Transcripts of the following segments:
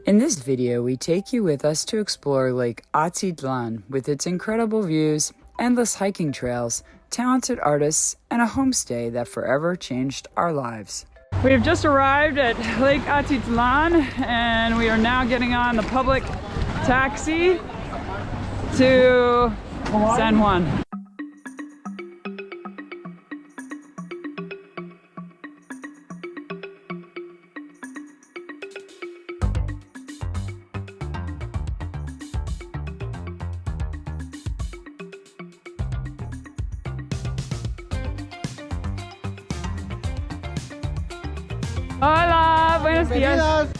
In this video, we take you with us to explore Lake Atitlan with its incredible views, endless hiking trails, talented artists, and a homestay that forever changed our lives. We have just arrived at Lake Atitlan and we are now getting on the public taxi to San Juan. Hola, buenos dias.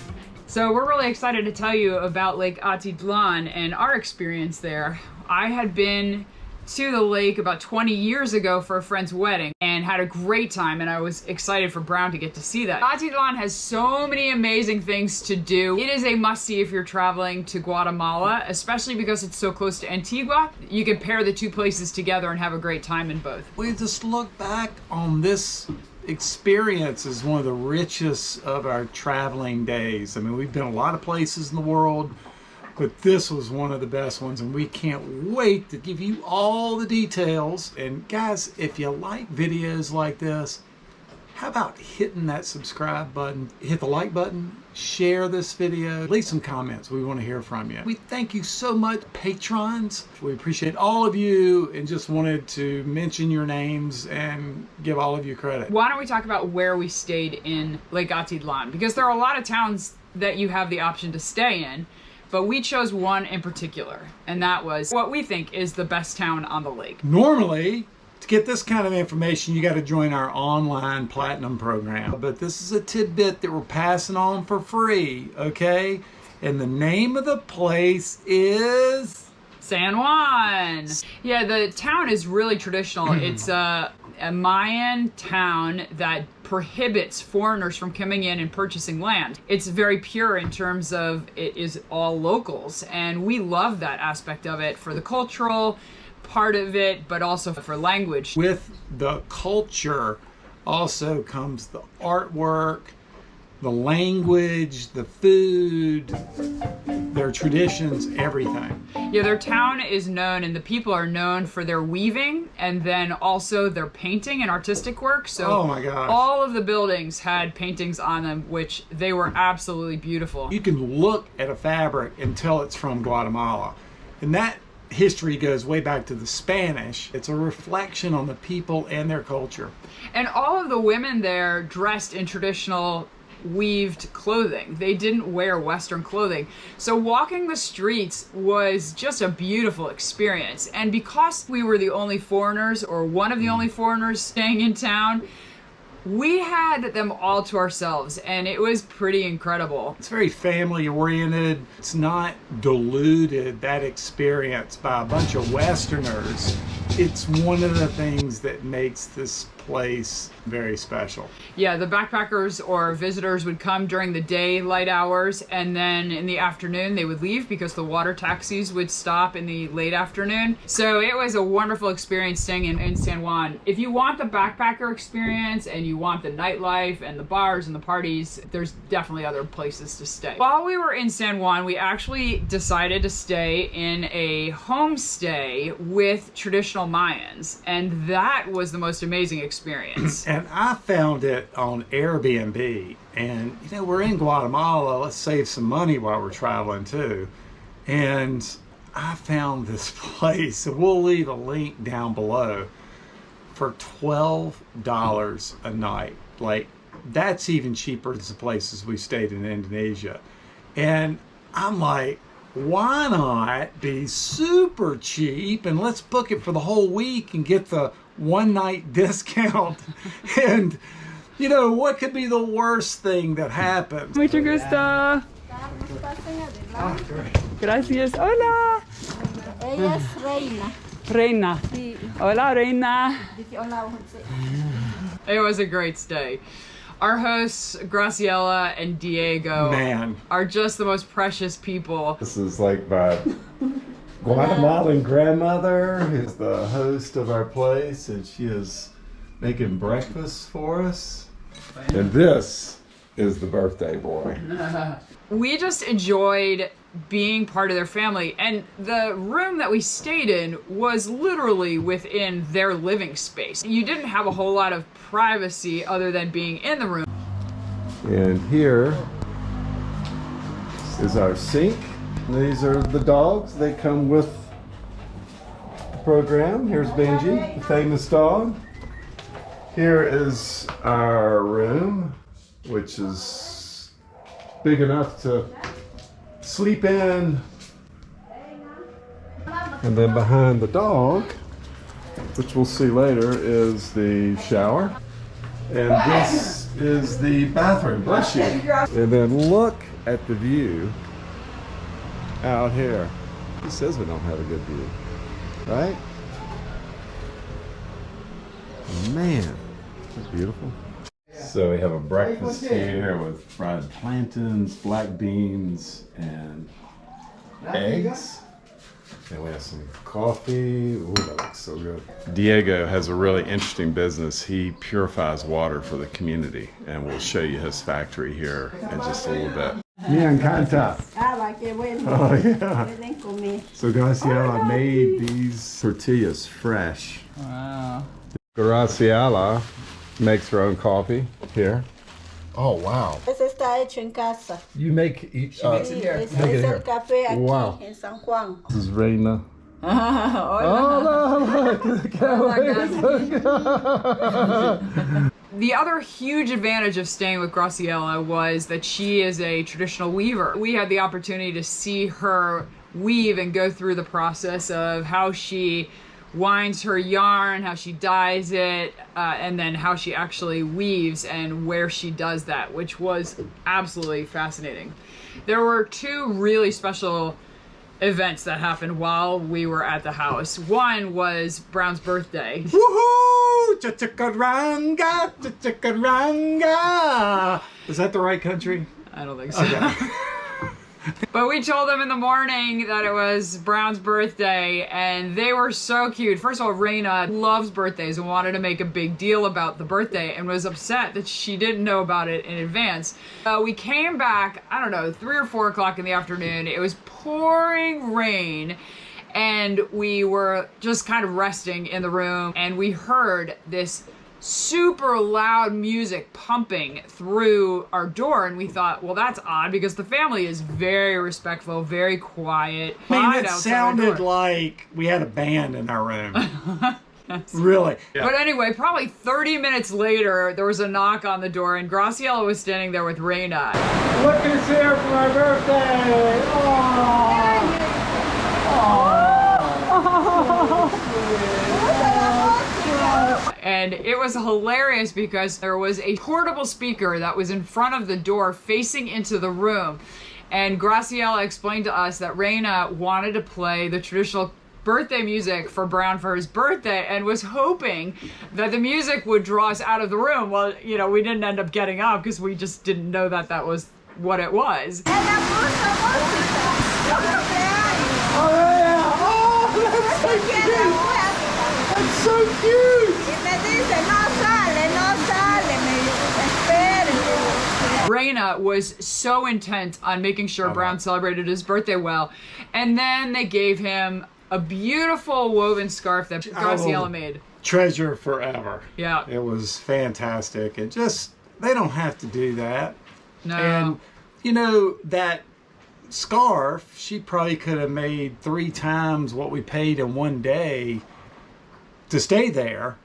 So we're really excited to tell you about Lake Atitlan and our experience there. I had been to the lake about 20 years ago for a friend's wedding and had a great time, and I was excited for Brown to get to see that. Atitlan has so many amazing things to do. It is a must-see if you're traveling to Guatemala, especially because it's so close to Antigua. You can pair the two places together and have a great time in both. We just look back on this experience as one of the richest of our traveling days. I mean, we've been a lot of places in the world, but this was one of the best ones, and we can't wait to give you all the details. And guys, if you like videos like this, how about hitting that subscribe button, hit the like button, share this video, leave some comments. We want to hear from you. We thank you so much, patrons. We appreciate all of you and just wanted to mention your names and give all of you credit. Why don't we talk about where we stayed in Lake Atitlan? Because there are a lot of towns that you have the option to stay in, but we chose one in particular, and that was what we think is the best town on the lake. Normally, to get this kind of information, you got to join our online platinum program. But this is a tidbit that we're passing on for free, okay? And the name of the place is San Juan. Yeah, the town is really traditional. It's a Mayan town that prohibits foreigners from coming in and purchasing land. It's very pure in terms of it is all locals, and we love that aspect of it for the cultural part of it, but also for language. With the culture also comes the artwork, the language, the food, their traditions, everything. Yeah, their town is known, and the people are known for their weaving and then also their painting and artistic work. So oh my gosh, all of the buildings had paintings on them, which they were absolutely beautiful. You can look at a fabric and tell it's from Guatemala, and that history goes way back to the Spanish. It's a reflection on the people and their culture. And all of the women there dressed in traditional weaved clothing. They didn't wear Western clothing. So walking the streets was just a beautiful experience. And because we were the only foreigners, or one of the only foreigners staying in town, we had them all to ourselves, and it was pretty incredible. It's very family oriented. It's not diluted, that experience, by a bunch of Westerners. It's one of the things that makes this place very special. Yeah, the backpackers or visitors would come during the daylight hours, and then in the afternoon they would leave because the water taxis would stop in the late afternoon. So it was a wonderful experience staying in San Juan. If you want the backpacker experience and you want the nightlife and the bars and the parties, there's definitely other places to stay. While we were in San Juan, we actually decided to stay in a homestay with traditional Mayans, and that was the most amazing experience. And I found it on Airbnb, and you know, we're in Guatemala, let's save some money while we're traveling too. And I found this place, and we'll leave a link down below, for $12 a night. Like, that's even cheaper than the places we stayed in Indonesia. And I'm like, why not be super cheap and let's book it for the whole week and get the one night discount? And you know, what could be the worst thing that happens? Mucho gusto. Gracias. Hola. Ella es Reina. Reina. Sí. Hola, Reina. Dice hola, Jose. It was a great stay. Our hosts, Graciela and Diego, are just the most precious people. This is like my Guatemalan grandmother, who's the host of our place, and she is making breakfast for us. And this is the birthday boy. we just enjoyed being part of their family. And the room that we stayed in was literally within their living space. You didn't have a whole lot of privacy other than being in the room. And here is our sink. These are the dogs. They come with the program. Here's Benji, the famous dog. Here is our room, which is big enough to sleep in. And then behind the dog, which we'll see later, is the shower. And this is the bathroom. Bless you. And then look at the view out here. He says we don't have a good view, right? Man, that's beautiful. So we have a breakfast here with fried plantains, black beans, and eggs. And we have some coffee. Ooh, that looks so good. Diego has a really interesting business. He purifies water for the community, and we'll show you his factory here in just a little bit. Me encanta. Oh yeah. So Graciela made these tortillas fresh. Wow. Graciela makes her own coffee here. Oh wow. Ese está hecho en casa. You make makes it here. Es el café aquí Wow. en San Juan. This is Reina. The other huge advantage of staying with Graciela was that she is a traditional weaver. We had the opportunity to see her weave and go through the process of how she winds her yarn, how she dyes it, and then how she actually weaves and where she does that, which was absolutely fascinating. There were two really special events that happened while we were at the house. One was Brown's birthday. Woohoo! Chachakaranga! Chachakaranga! Is that the right country? I don't think so. But we told them in the morning that it was Brown's birthday, and they were so cute. First of all, Reina loves birthdays and wanted to make a big deal about the birthday and was upset that she didn't know about it in advance. We came back, I don't know, 3 or 4 o'clock in the afternoon. It was pouring rain, and we were just kind of resting in the room, and we heard this super loud music pumping through our door, and we thought, well, that's odd because the family is very respectful, very quiet. I mean, it sounded like we had a band in our room. Really. Yeah. But anyway, probably 30 minutes later, there was a knock on the door, and Graciela was standing there with Reina. Look who's here for my birthday! And it was hilarious because there was a portable speaker that was in front of the door facing into the room. And Graciela explained to us that Reina wanted to play the traditional birthday music for Brown for his birthday and was hoping that the music would draw us out of the room. Well, you know, we didn't end up getting up because we just didn't know that that was what it was. Oh, yeah! Oh, that's so cute! That's so cute! Reina was so intent on making sure Brown celebrated his birthday well, and then they gave him a beautiful woven scarf that Graciela made. Treasure forever. Yeah. It was fantastic. It just, they don't have to do that. No. And, you know, that scarf, she probably could have made 3 times what we paid in one day to stay there.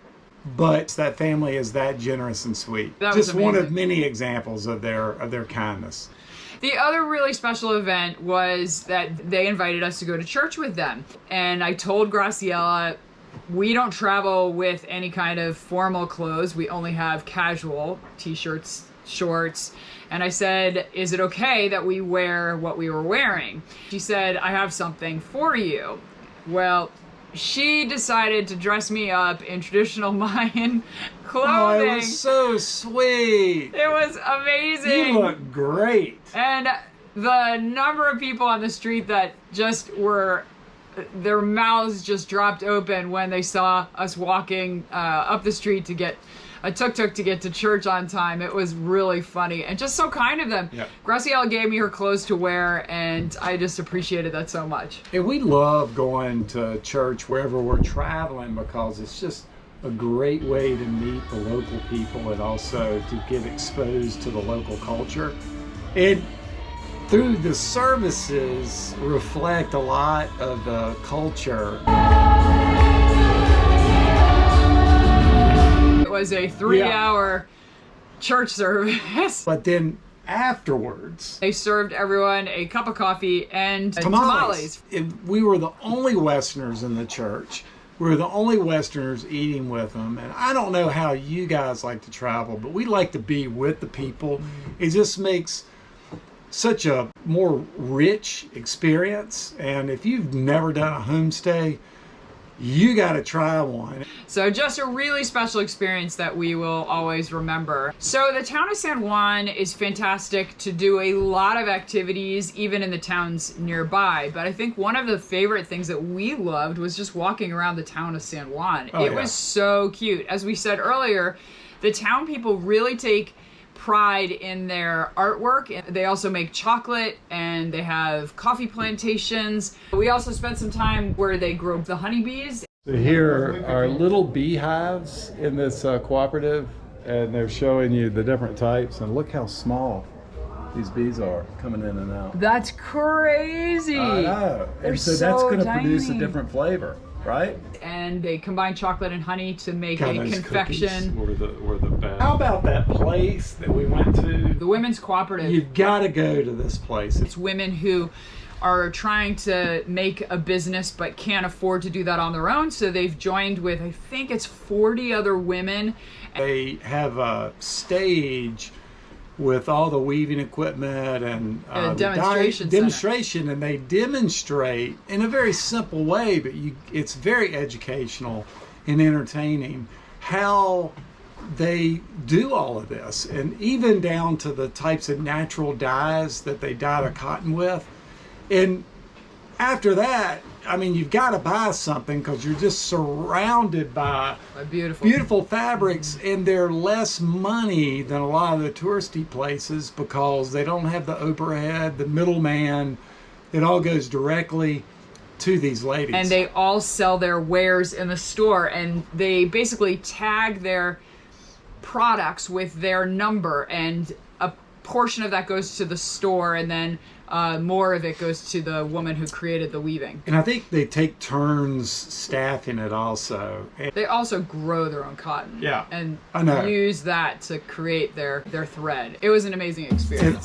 But that family is that generous and sweet. That was just one of amazing. many examples of their kindness. The other really special event was that they invited us to go to church with them. And I told Graciela, we don't travel with any kind of formal clothes. We only have casual t-shirts, shorts. And I said, is it okay that we wear what we were wearing? She said, I have something for you. Well, she decided to dress me up in traditional Mayan clothing. Oh, it was so sweet. It was amazing. You look great. And the number of people on the street that just were their mouths just dropped open when they saw us walking up the street to get a tuk-tuk to get to church on time. It was really funny and just so kind of them. Yeah. Graciela gave me her clothes to wear, and I just appreciated that so much. And we love going to church wherever we're traveling because it's just a great way to meet the local people and also to get exposed to the local culture. And through the services reflect a lot of the culture. It was a 3-hour church service. But then afterwards, They served everyone a cup of coffee and tamales. We were the only Westerners in the church. We were the only Westerners eating with them. And I don't know how you guys like to travel, but we like to be with the people. It just makes such a more rich experience. And if you've never done a homestay, you got to try one. So just a really special experience that we will always remember. So the town of San Juan is fantastic to do a lot of activities, even in the towns nearby. But I think one of the favorite things that we loved was just walking around the town of San Juan. It was so cute. As we said earlier, the town people really take pride in their artwork. They also make chocolate and they have coffee plantations. We also spent some time where they grow the honeybees. So here are little beehives in this cooperative, and they're showing you the different types, and look how small these bees are coming in and out. That's crazy. I know. They're And so that's going to tiny. produce a different flavor, right? And they combine chocolate and honey to make a Those confection. cookies were the best. How about that place that we went to? The women's cooperative. You've got to go to this place. It's women who are trying to make a business but can't afford to do that on their own, so they've joined with, I think it's 40 other women. They have a stage with all the weaving equipment and A demonstration center. demonstration, and they demonstrate in a very simple way, but it's very educational and entertaining how they do all of this, and even down to the types of natural dyes that they dye the cotton with. And after that, I mean, you've got to buy something because you're just surrounded by beautiful fabrics, and they're less money than a lot of the touristy places because they don't have the overhead, the middleman. It all goes directly to these ladies. And they all sell their wares in the store, and they basically tag their products with their number, and a portion of that goes to the store, and then more of it goes to the woman who created the weaving. And I think they take turns staffing it also. And they also grow their own cotton. Yeah, and I know. use that to create their thread. It was an amazing experience.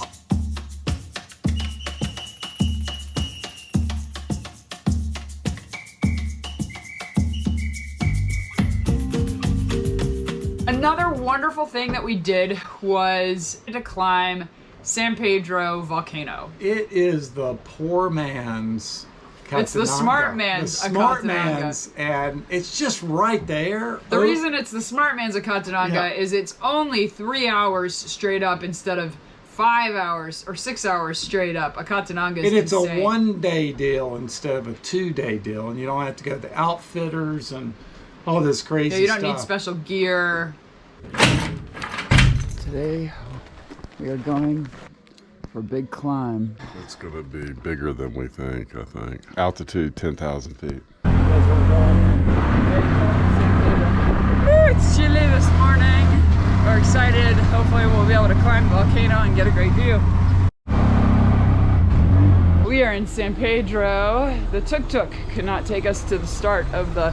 Another wonderful thing that we did was to climb San Pedro Volcano. It is the poor man's Catananga. It's the smart man's The smart man's, and it's just right there. The reason it's the smart man's Catananga is it's only 3 hours straight up instead of 5 hours or 6 hours straight up. Catananga is and it's insane. a one-day deal instead of a two-day deal, and you don't have to go to the outfitters and all this crazy stuff. You don't need special gear. Today we are going for a big climb. It's going to be bigger than we think, I think. Altitude 10,000 feet. It's chilly this morning. We're excited. Hopefully we'll be able to climb the volcano and get a great view. We are in San Pedro. The tuk-tuk could not take us to the start of the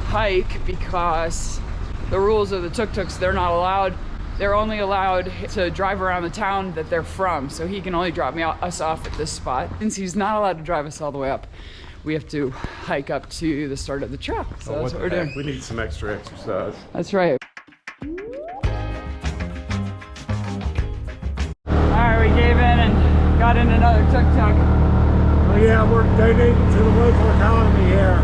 hike because the rules of the tuk-tuks, they're only allowed to drive around the town that they're from, so he can only drop us off at this spot. Since he's not allowed to drive us all the way up, we have to hike up to the start of the trail. So that's what we're doing. We need some extra exercise. That's right. Alright, we gave in and got in another tuk-tuk. Oh yeah, we're donating to the local economy here.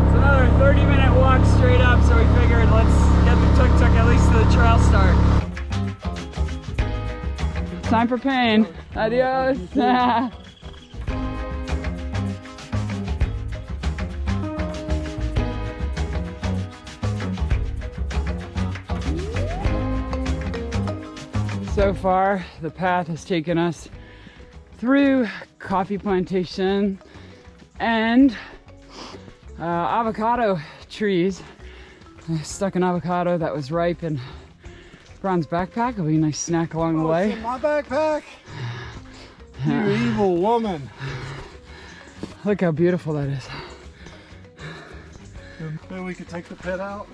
It's another 30-minute walk straight up, so we figured let's get the tuk-tuk at least to the trail start. Time for pain. Adios. So far, the path has taken us through coffee plantation and avocado trees. I stuck an avocado that was ripe in Brown's backpack. It'll be a nice snack along the way. It's in my backpack? You evil woman. Look how beautiful that is. Maybe we could take the pit out.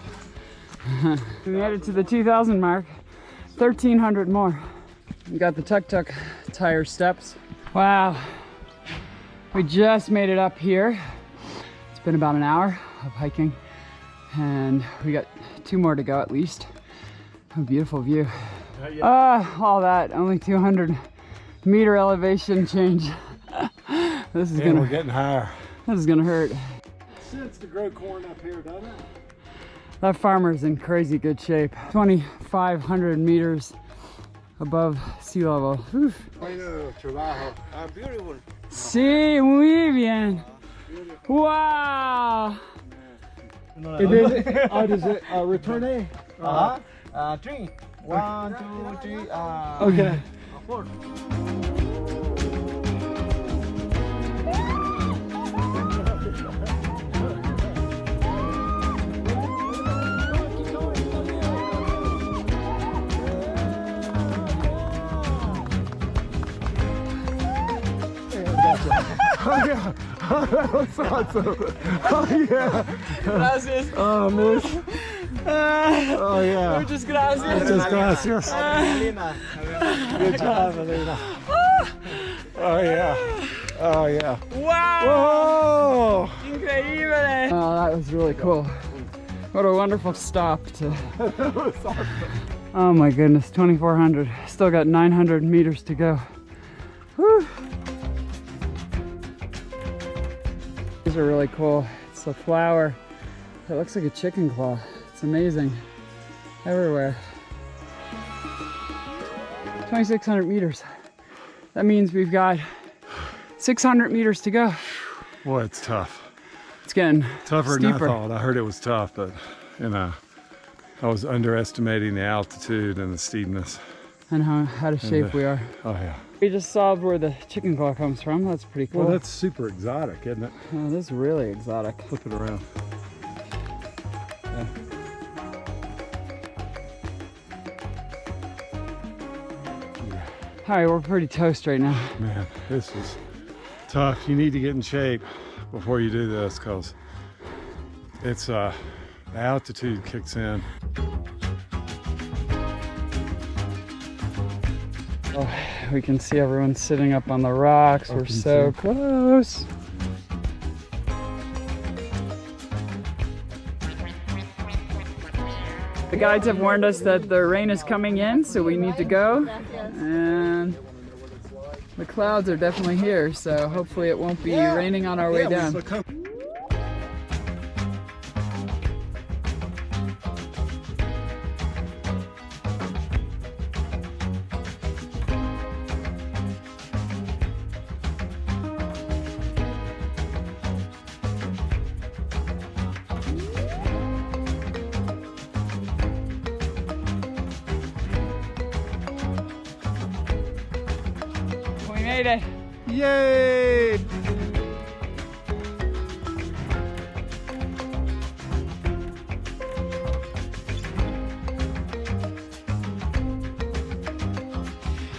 We made it to the 2,000 mark. 1,300 more. We got the tuk-tuk tire steps. Wow. We just made it up here. It's been about an hour of hiking and we got 2 more to go at least. A beautiful view. All that, only 200-meter elevation change. This is we're getting higher. This is gonna hurt. Sense to grow corn up here, doesn't it? That farmer's in crazy good shape. 2,500 meters above sea level. Oof. Beautiful. Sí, muy bien. Wow. Does it return? 3. 1, 2, 3. Okay. 4. Oh yeah, that was awesome. Oh yeah. Gracias. Oh miss. Oh yeah. Muchas gracias. Muchas gracias. Good job, Alina. Oh yeah. Oh yeah. Wow. Whoa. Increíble. Oh, that was really cool. What a wonderful stop to. That was awesome. Oh my goodness, 2,400. Still got 900 meters to go. Whew. These are really cool. It's a flower. It looks like a chicken claw. It's amazing. Everywhere. 2,600 meters. That means we've got 600 meters to go. Boy, it's tough. It's getting Tougher steeper. than I thought. I heard it was tough, but you know, I was underestimating the altitude and the steepness. And how out of shape we are. Oh yeah. We just solved where the chicken claw comes from. That's pretty cool. Well, that's super exotic, isn't it? Oh, this is really exotic. Flip it around. All right, we're pretty toast right now. Man, this is tough. You need to get in shape before you do this because it's the altitude kicks in. Oh, we can see everyone sitting up on the rocks. We're so close. The guides have warned us that the rain is coming in, so we need to go. And the clouds are definitely here, so hopefully it won't be raining on our way down. We made it. Yay!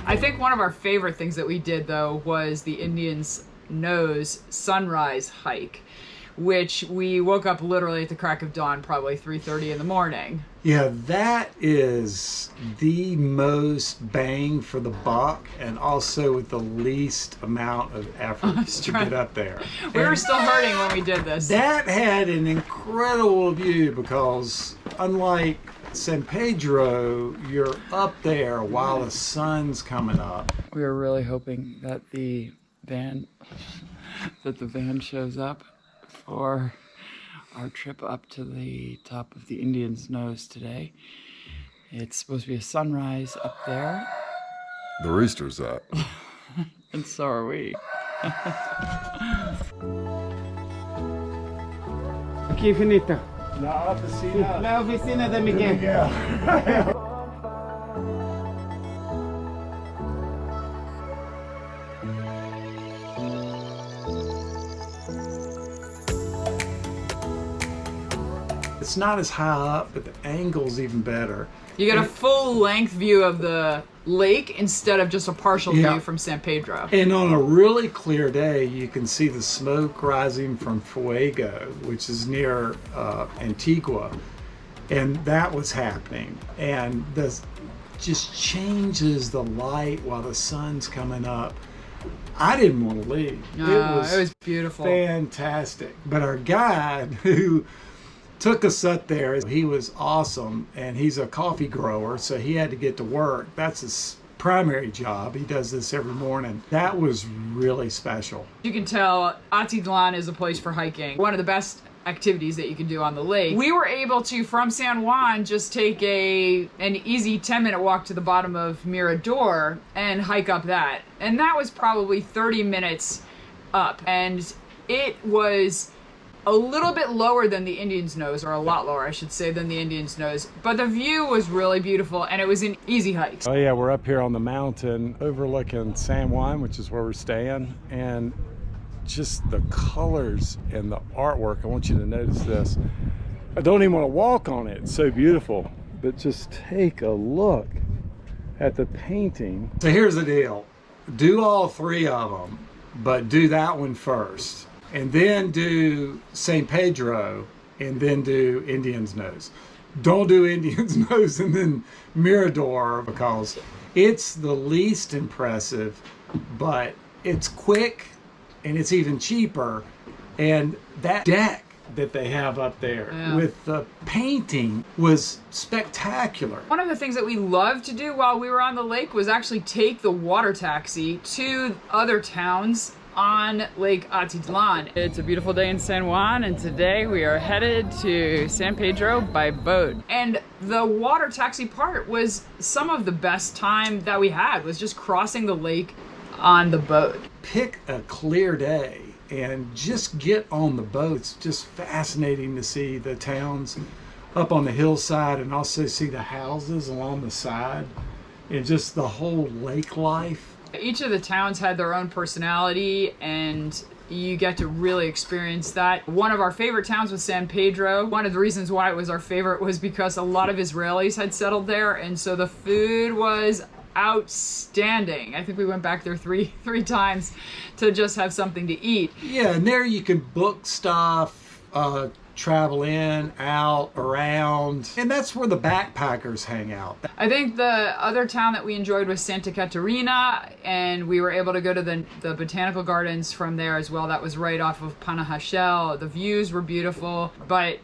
I think one of our favorite things that we did though was the Indians' Nose sunrise hike, which we woke up literally at the crack of dawn, probably 3:30 in the morning. Yeah, that is the most bang for the buck and also with the least amount of effort to get up there. We were still hurting when we did this. That had an incredible view because unlike San Pedro, you're up there while the sun's coming up. We were really hoping that the van shows up for our trip up to the top of the Indian's Nose today. It's supposed to be a sunrise up there, The rooster's up. and so are we. Aquí finito. La oficina. La oficina de Miguel. Yeah. it's not as high up, but the angle's even better. You get a full length view of the lake instead of just a partial view from San Pedro. And on a really clear day, you can see the smoke rising from Fuego, which is near Antigua. And that was happening. And this just changes the light while the sun's coming up. I didn't want to leave. It was beautiful. Fantastic. But our guide who took us up there, he was awesome, and he's a coffee grower, so he had to get to work. That's his primary job. He does this every morning. That was really special. You can tell Atitlan is a place for hiking. One of the best activities that you can do on the lake. We were able to, from San Juan, just take an easy 10-minute walk to the bottom of Mirador and hike up that. And that was probably 30 minutes up. And it was a little bit lower than the Indian's Nose, or a lot lower, I should say, than the Indian's Nose. But the view was really beautiful, and it was an easy hike. Oh yeah, we're up here on the mountain overlooking San Juan, which is where we're staying. And just the colors and the artwork, I want you to notice this. I don't even want to walk on it, it's so beautiful. But just take a look at the painting. So here's the deal. Do all three of them, but do that one first. And then do San Pedro, and then do Indian's Nose. Don't do Indian's Nose and then Mirador, because it's the least impressive, but it's quick and it's even cheaper. And that deck that they have up there with the painting was spectacular. One of the things that we loved to do while we were on the lake was actually take the water taxi to other towns on Lake Atitlan. It's a beautiful day in San Juan, and today we are headed to San Pedro by boat. And the water taxi part was some of the best time that we had, was just crossing the lake on the boat. Pick a clear day and just get on the boat. It's just fascinating to see the towns up on the hillside, and also see the houses along the side, and just the whole lake life. Each of the towns had their own personality, and you get to really experience that. One of our favorite towns was San Pedro. One of the reasons why it was our favorite was because a lot of Israelis had settled there, and so the food was outstanding. I think we went back there three times to just have something to eat. Yeah, and there you can book stuff, travel in, out, around, and that's where the backpackers hang out. I think the other town that we enjoyed was Santa Catarina, and we were able to go to the botanical gardens from there as well. That was right off of Panajachel. The views were beautiful, but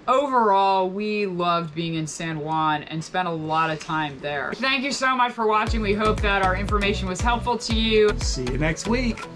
overall, we loved being in San Juan and spent a lot of time there. Thank you so much for watching. We hope that our information was helpful to you. See you next week.